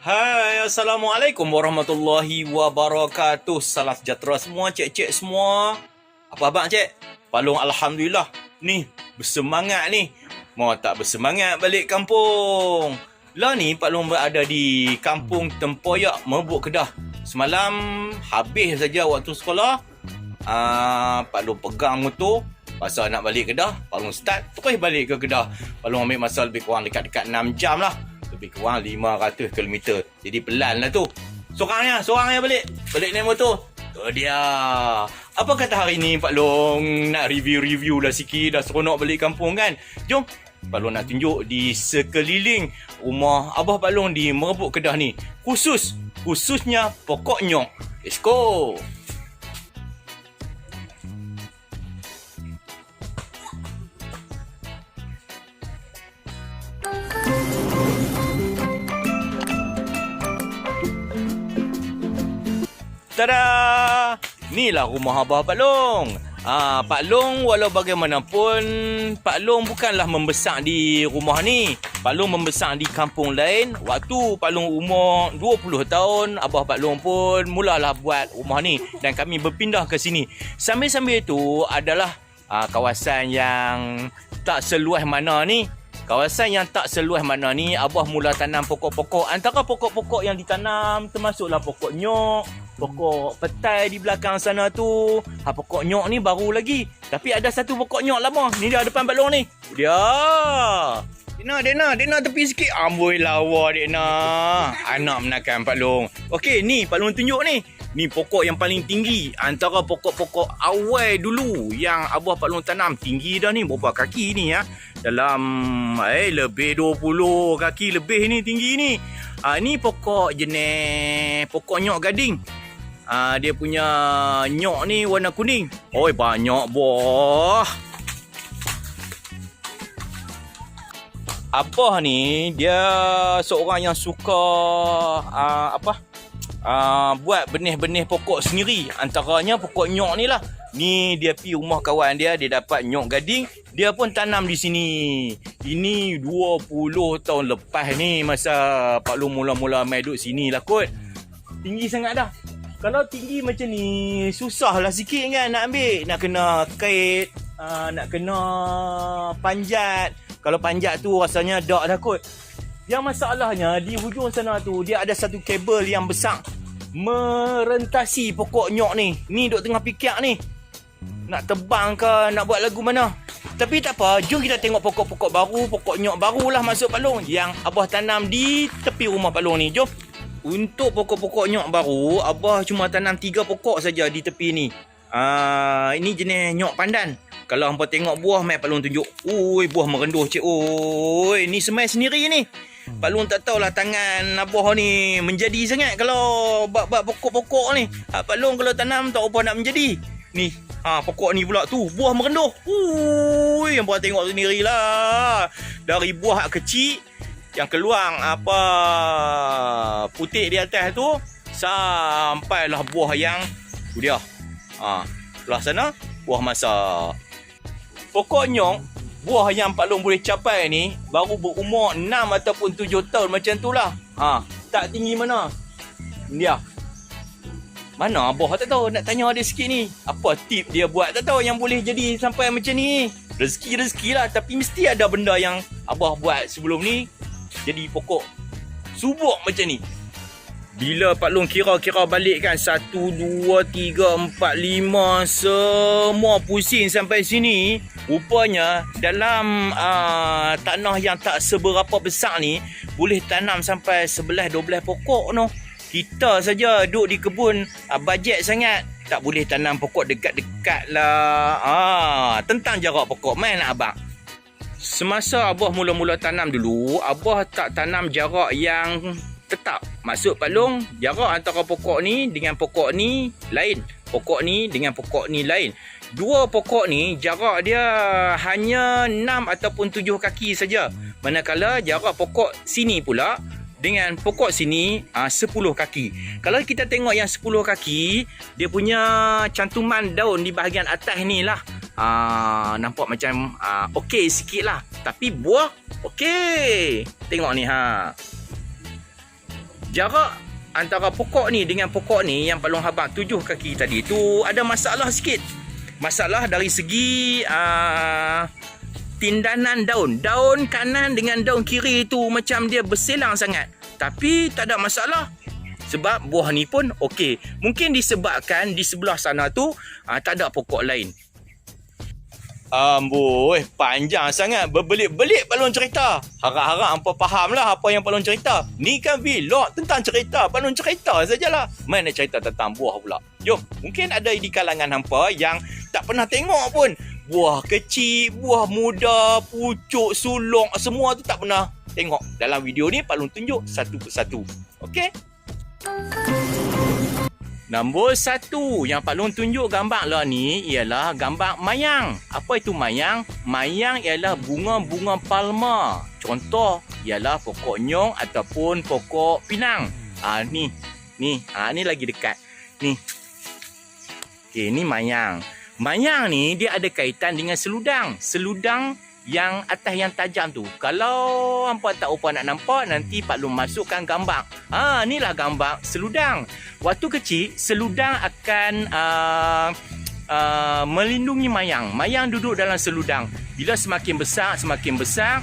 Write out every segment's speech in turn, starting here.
Hai, Assalamualaikum warahmatullahi wabarakatuh. Salam sejahtera semua, cik-cik semua. Apa abang, cik? Palung Alhamdulillah. Ni, bersemangat ni. Mau tak bersemangat balik kampung? Lah ni, Pak Long berada di kampung Tempoyak, Merbuk, Kedah. Semalam, habis saja waktu sekolah. Pak Long pegang motor. Pasal nak balik Kedah, Pak Long start, terus balik ke Kedah. Pak Long ambil masa lebih kurang dekat-dekat 6 jam lah. Lebih kurang 500 km. Jadi pelan lah tu. Seorang je balik naik motor. Tu dia. Apa kata hari ni Pak Long nak review lah sikit. Dah seronok balik kampung kan. Jom Pak Long nak tunjuk di sekeliling rumah Abah Pak Long di Merbuk, Kedah ni. Khususnya pokok nyok. Let's go. Tada! Inilah rumah Abah Pak Long. Pak Long walau bagaimanapun, Pak Long bukanlah membesar di rumah ni. Pak Long membesar di kampung lain. Waktu Pak Long umur 20 tahun, Abah Pak Long pun mulalah buat rumah ni. Dan kami berpindah ke sini. Sambil-sambil itu adalah kawasan yang tak seluas mana ni. Kawasan yang tak seluas mana ni, Abah mula tanam pokok-pokok. Antara pokok-pokok yang ditanam termasuklah pokok nyok, pokok petai di belakang sana tu. Pokok nyok ni baru lagi. Tapi ada satu pokok nyok lama. Ni dia depan Pak Long ni. Dia. Dena tepi sikit. Amboi lawa Dena. Anak menakan Pak Long. Okey, ni Pak Long tunjuk ni. Ni pokok yang paling tinggi antara pokok-pokok awal dulu yang Abah Pak Long tanam. Tinggi dah ni, berapa kaki ni ya? Dalam lebih 20 kaki lebih ni tinggi ni. Ni pokok jenis pokok nyok gading. Dia punya nyok ni warna kuning. Oi, banyak buah. Abah ni dia seorang yang suka buat benih-benih pokok sendiri. Antaranya pokok nyok ni lah. Ni dia pergi rumah kawan dia dapat nyok gading. Dia pun tanam di sini. Ini 20 tahun lepas ni masa Pak Long mula-mula main duduk sini lah kot. Tinggi sangat dah. Kalau tinggi macam ni, susah lah sikit kan nak ambil. Nak kena kait, nak kena panjat. Kalau panjat tu rasanya dak dah kot. Yang masalahnya di hujung sana tu dia ada satu kabel yang besar merentasi pokok nyok ni. Ni duk tengah fikir ni. Nak tebang ke nak buat lagu mana. Tapi tak apa, jom kita tengok pokok-pokok baru, pokok nyok barulah masuk Pak Long yang Abah tanam di tepi rumah Pak Long ni. Jom. Untuk pokok-pokok nyok baru, Abah cuma tanam 3 pokok saja di tepi ni. Ini jenis nyok pandan. Kalau hampa tengok buah, mai Pak Long tunjuk. Oi, buah merenduh cik. Oi, ni semai sendiri ni. Pak Long tak tahulah tangan Abah ni menjadi sangat kalau bab pokok-pokok ni. Pak Long kalau tanam tak apa nak menjadi. Ni, pokok ni pula tu, buah merenduh. Ui, hampa tengok sendirilah. Dari buah kecil yang keluar putih di atas tu sampailah buah yang tu dia. Belah sana buah masak. Pokok nyok, buah yang Pak Long boleh capai ni baru berumur 6 ataupun 7 tahun macam tu lah. Tak tinggi mana. Dia. Mana Abah tak tahu, nak tanya dia sikit ni. Apa tip dia buat tak tahu yang boleh jadi sampai macam ni. Rezeki lah, tapi mesti ada benda yang Abah buat sebelum ni jadi pokok subur macam ni. Bila Pak Long kira-kira balik kan 1, 2, 3, 4, 5 semua pusing sampai sini. Rupanya dalam tanah yang tak seberapa besar ni boleh tanam sampai 11-12 pokok no. Kita saja duduk di kebun bajet sangat. Tak boleh tanam pokok dekat-dekat lah. Tentang jarak pokok main nak abang. Semasa Abah mula-mula tanam dulu, Abah tak tanam jarak yang tetap. Maksud Pak Long, jarak antara pokok ni dengan pokok ni lain. Pokok ni dengan pokok ni lain. Dua pokok ni jarak dia hanya 6 ataupun 7 kaki saja. Manakala jarak pokok sini pula dengan pokok sini 10 kaki. Kalau kita tengok yang 10 kaki, dia punya cantuman daun di bahagian atas ni lah. Nampak macam okey sikit lah. Tapi buah okey. Tengok ni jarak antara pokok ni dengan pokok ni yang Pak Long abang 7 kaki tadi tu ada masalah sikit. Masalah dari segi tindanan daun. Daun kanan dengan daun kiri tu macam dia berselang sangat. Tapi tak ada masalah. Sebab buah ni pun okey. Mungkin disebabkan di sebelah sana tu tak ada pokok lain. Amboi, panjang sangat. Berbelit-belit Pak Long cerita. Harap-harap hampa faham lah apa yang Pak Long cerita. Ni kan vlog tentang cerita. Pak Long cerita sajalah. Mana cerita tentang buah pula. Jom, mungkin ada di kalangan hampa yang tak pernah tengok pun. Buah kecil, buah muda, pucuk, sulung, semua tu tak pernah tengok. Dalam video ni Pak Long tunjuk satu persatu. Okey? Nombor 1 yang Pak Long tunjuk gambar lah ni ialah gambar mayang. Apa itu mayang? Mayang ialah bunga-bunga palma. Contoh ialah pokok nyong ataupun pokok pinang. Ni lagi dekat. Ni. Okey, ni mayang. Mayang ni dia ada kaitan dengan seludang. Seludang yang atas yang tajam tu. Kalau hampa tak upa nak nampak, nanti Pak Long masukkan gambar. Inilah gambar seludang. Waktu kecil, seludang akan melindungi mayang. Mayang duduk dalam seludang. Bila semakin besar,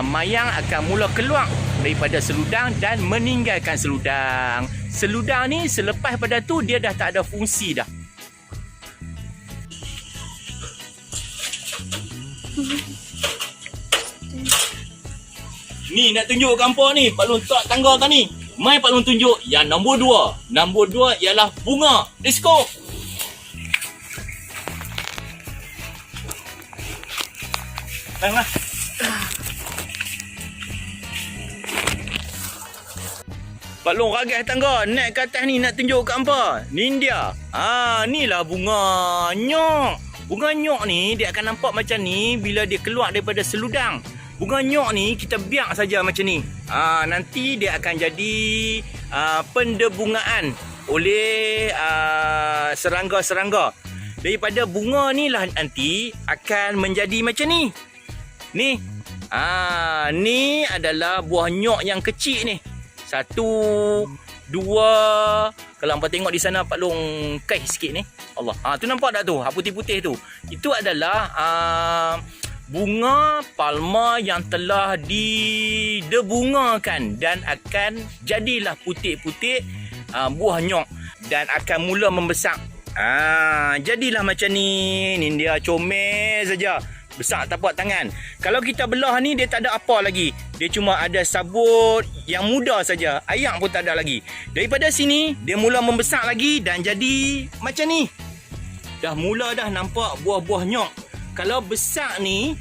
mayang akan mula keluar daripada seludang dan meninggalkan seludang. Seludang ni selepas pada tu, dia dah tak ada fungsi dah. Ni nak tunjuk hampa ni, Pak Long tak tangga kan ni. Mai Pak Long tunjuk yang nombor 2. Nombor 2 ialah bunga. Let's go. Tengah. Pak Long ragas tangga, naik ke atas ni nak tunjuk kat hampa. Ni dia. Inilah bunga nyok. Bunga nyok ni dia akan nampak macam ni bila dia keluar daripada seludang. Bunga nyok ni kita biar saja macam ni. Nanti dia akan jadi pendebungaan oleh serangga-serangga. Daripada bunga ni lah nanti akan menjadi macam ni. Ni. Ni adalah buah nyok yang kecil ni. 1, 2. Kalau hampa tengok di sana Pak Long kaih sikit ni. Allah. Tu nampak tak tu? Putih-putih tu. Itu adalah bunga palma yang telah didebungakan dan akan jadilah putik-putik buah nyok dan akan mula membesar. Jadilah macam ni. Ni dia comel saja. Besar tapak tangan. Kalau kita belah ni dia tak ada apa lagi. Dia cuma ada sabut yang muda saja. Ayak pun tak ada lagi. Daripada sini dia mula membesar lagi dan jadi macam ni. Dah mula dah nampak buah-buah nyok. Kalau besar ni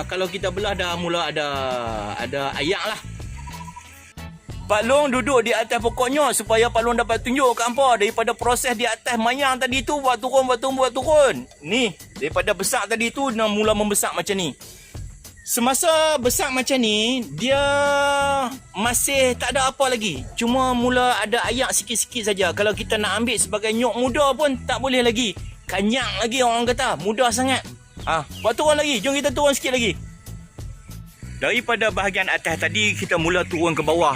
kalau kita belah dah mula ada ayak lah. Pak Long duduk di atas pokok nyok supaya Pak Long dapat tunjuk kat hampa daripada proses di atas mayang tadi tu buat turun. Ni, daripada besar tadi tu dah mula membesar macam ni. Semasa besar macam ni, dia masih tak ada apa lagi. Cuma mula ada ayak sikit-sikit saja. Kalau kita nak ambil sebagai nyok muda pun tak boleh lagi. Kanyang lagi orang kata, muda sangat. Buat turun lagi. Jom kita turun sikit lagi. Daripada bahagian atas tadi kita mula turun ke bawah.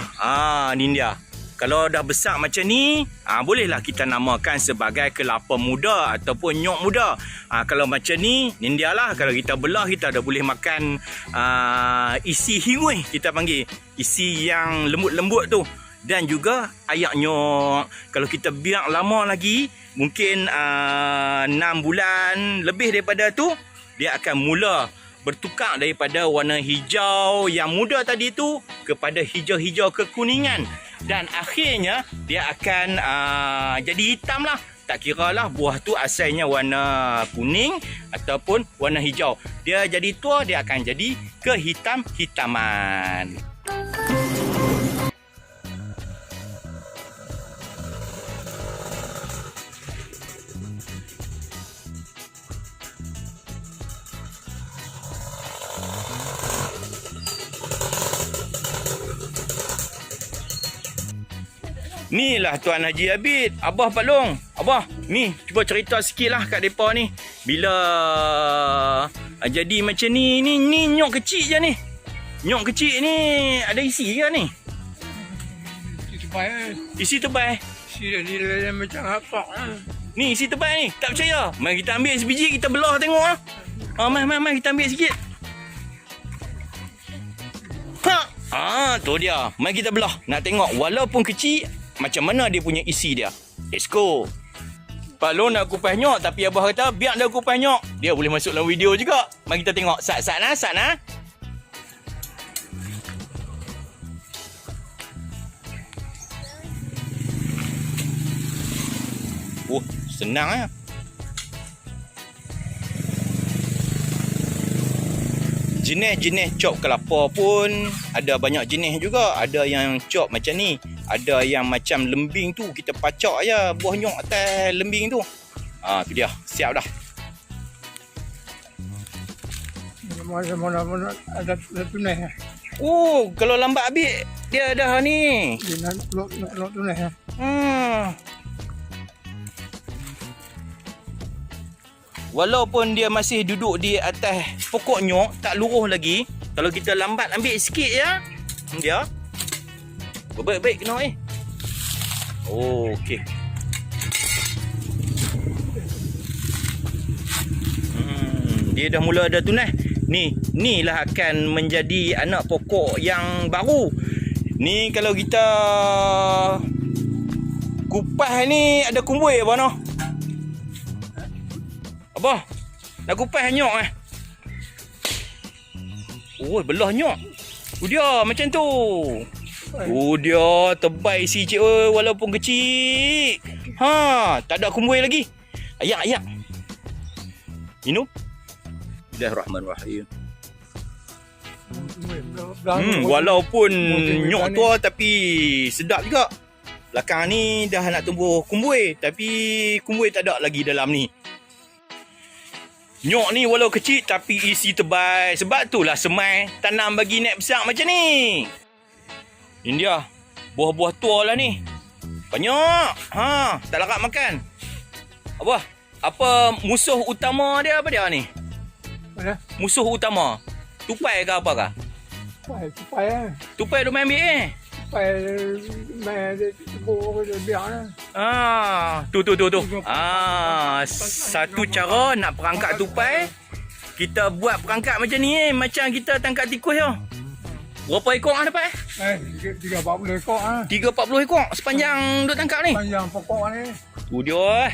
Ni dia. Kalau dah besar macam ni, bolehlah kita namakan sebagai kelapa muda ataupun nyok muda. Kalau macam ni dia lah. Kalau kita belah, kita dah boleh makan isi hingui, kita panggil. Isi yang lembut-lembut tu. Dan juga ayak nyok. Kalau kita biar lama lagi, mungkin 6 bulan lebih daripada tu, dia akan mula bertukar daripada warna hijau yang muda tadi tu kepada hijau-hijau kekuningan. Dan akhirnya dia akan jadi hitam lah. Tak kira lah buah tu asalnya warna kuning ataupun warna hijau. Dia jadi tua, dia akan jadi kehitam-hitaman. Ni lah Tuan Haji Abid, Abah Pak Long. Abah, ni cuba cerita sikit lah kat mereka ni. Bila jadi macam ni nyok kecil je ni. Nyok kecil ni ada isi ke ni? terbaik. Isi tebal. Sila nilai macam apa? Ni isi tebal ni. Tak percaya? Mari kita ambil sebiji, kita belah tengok ah. Mari kita ambil sikit. Tu dia. Mari kita belah. Nak tengok walaupun kecil macam mana dia punya isi dia. Let's go. Pak Long nak kupas nyok, tapi abah kata biar dia kupas nyok. Dia boleh masuk dalam video juga. Mari kita tengok. Sat nah. Senang ya. Jenis-jenis cop kelapa pun ada banyak jenis juga. Ada yang cop macam ni, ada yang macam lembing tu, kita pacak aja buah nyok atas lembing tu. Tu dia, siap dah. Mana ada tunai. Kalau lambat habis dia dah ni. Dia nak tunai. Walaupun dia masih duduk di atas pokok nyok, tak luruh lagi. Kalau kita lambat ambil sikit ya. Dia. Baik kena okey. Dia dah mula ada tunai. Ni lah akan menjadi anak pokok yang baru. Ni kalau kita kupas ni ada kumbui apa noh? Abah, nak kupas nyok belah nyok. Dia macam tu. Dia tebal isi cik walaupun kecil. Tak ada kumbui lagi. Ayak. Minum. Bismillahirrahmanirrahim. Walaupun nyok tua tapi sedap juga. Belakang ni dah nak tumbuh kumbui, tapi kumbui tak ada lagi dalam ni. Nyok ni walau kecil tapi isi tebal. Sebab itulah semai tanam bagi naik besar macam ni. Ini dia. Buah-buah tua lah ni. Banyak. Tak larat makan. Apa musuh utama dia apa dia ni? Mana? Musuh utama. Tupai ke apa ke? Tupai lah. Tupai dia main ambil Tupai main dia tebuk dia biar lah. Tu. Satu cara nak perangkap tupai, kita buat perangkap macam ni macam kita tangkap tikus je. Berapa ekor dapat? 3-40 ekor 3-40 ekor sepanjang duk tangkap ni. Panjang pokok ni. Tu dia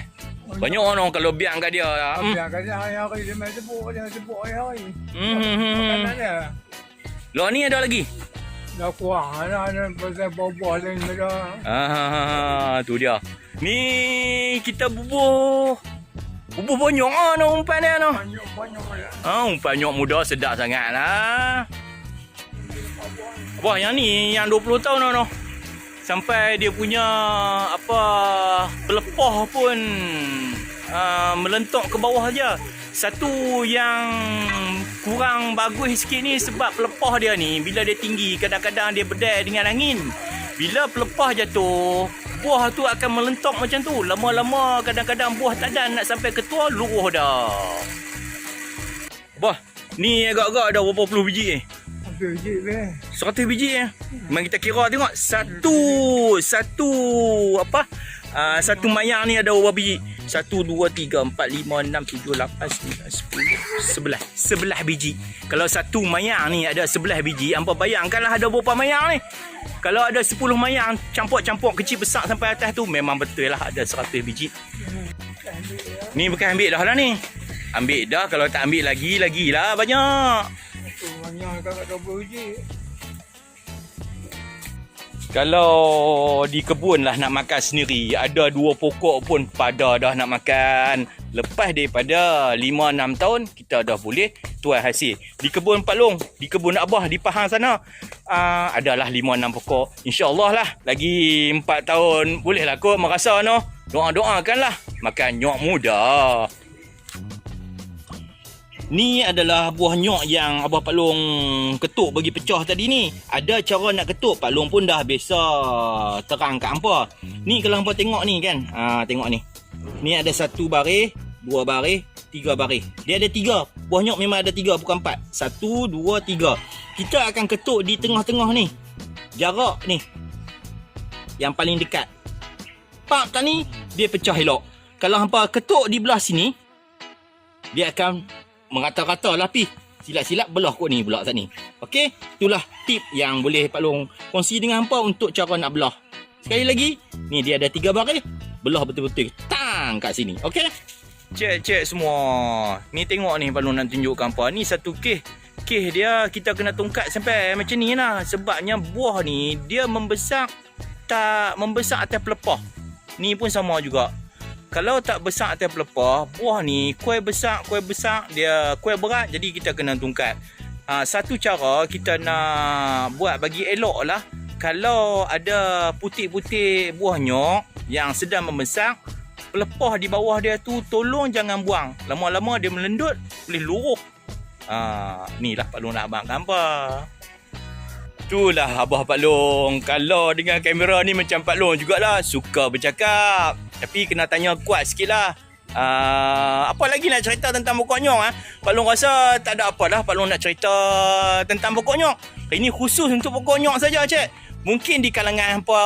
banyak orang kalau biarkan dia. Biarkan dia hari-hari dia main tebuk hari-hari. Makanan dia. Lah ni ada lagi? Dah kurang ada pasal buah-buah lain dah. Tu dia. Ni kita bubuh banyak no umpan dia no. Banyak dia. Umpan nyok muda sedap sangat lah. Wah, yang ni yang 20 tahun no. Sampai dia punya pelepah pun melentok ke bawah aja. Satu yang kurang bagus sikit ni sebab pelepah dia ni bila dia tinggi kadang-kadang dia berdai dengan angin. Bila pelepah jatuh, buah tu akan melentok macam tu. Lama-lama kadang-kadang buah tak ada nak sampai ketua luruh dah. Wah, ni agak-agak ada berapa puluh biji ni? 100 biji Mari kita kira tengok. Satu mayang ni ada berapa biji? 1, 2, 3, 4, 5, 6, 7, 8, 9, 10, 11 biji. Kalau satu mayang ni ada 11 biji, hampa bayangkanlah ada berapa mayang ni. Kalau ada 10 mayang campur-campur kecil besar sampai atas tu, memang betul lah ada 100 biji. Ni bukan ambil dah lah ni. Ambil dah, kalau tak ambil lagilah banyak. Banyak kat 20 biji. Kalau di kebun lah nak makan sendiri, ada 2 pokok pun pada dah nak makan. Lepas daripada 5-6 tahun, kita dah boleh tuai hasil. Di kebun Pak Long, di kebun Abah, di Pahang sana, adalah 5-6 pokok. InsyaAllah lah, lagi 4 tahun bolehlah kot merasa no. Doa-doakanlah makan nyok muda. Ni adalah buah nyok yang Abah Pak Long ketuk bagi pecah tadi ni. Ada cara nak ketuk, Pak Long pun dah biasa terang kat hampa. Ni kalau hampa tengok ni kan. Tengok ni. Ni ada 1 baris, 2 baris, 3 baris. Dia ada 3. Buah nyok memang ada 3 bukan 4. 1, 2, 3. Kita akan ketuk di tengah-tengah ni. Jarak ni. yang paling dekat. Pak tak ni, dia pecah elok. Kalau hampa ketuk di belah sini, dia akan merata-rata lah pi. Silap-silap belah kot ni pula tak ni. Okey, itulah tip yang boleh Pak Long kongsi dengan hampa untuk cara nak belah. Sekali lagi, ni dia ada 3 baris. Belah betul-betul tang kat sini. Okey? Cek semua. Ni tengok ni Pak Long nak tunjukkan hampa. Ni satu kes. Kes dia kita kena tongkat sampai macam ni lah. Sebabnya buah ni dia membesar tak membesar atas pelepah. Ni pun sama juga. Kalau tak besar atas pelepah, buah ni kuih besar, dia kuih berat, jadi kita kena tungkat. Satu cara kita nak buat bagi elok lah, kalau ada putih-putih buah nyok yang sedang membesar, pelepah di bawah dia tu tolong jangan buang. Lama-lama dia melendut, boleh luruh. Ni lah Pak Long nak abang apa. Itulah Abah Pak Long. Kalau dengan kamera ni macam Pak Long jugalah, suka bercakap. Tapi kena tanya kuat sikit lah. Apa lagi nak cerita tentang pokok nyok? Pak Long rasa tak ada apa dah Pak Long nak cerita tentang pokok nyok. Ini khusus untuk pokok nyok saja, cik. Mungkin di kalangan hampa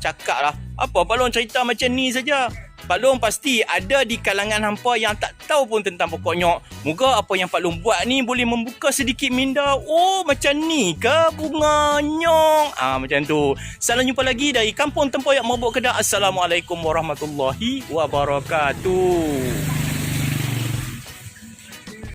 cakap lah, apa Pak Long cerita macam ni saja. Pak Long pasti ada di kalangan hampa yang tak tahu pun tentang pokok nyok. Moga apa yang Pak Long buat ni boleh membuka sedikit minda. Oh, macam ni ke bunga nyok? Macam tu. Salam jumpa lagi dari Kampung Tempoyak Merbuk Kedah. Assalamualaikum warahmatullahi wabarakatuh.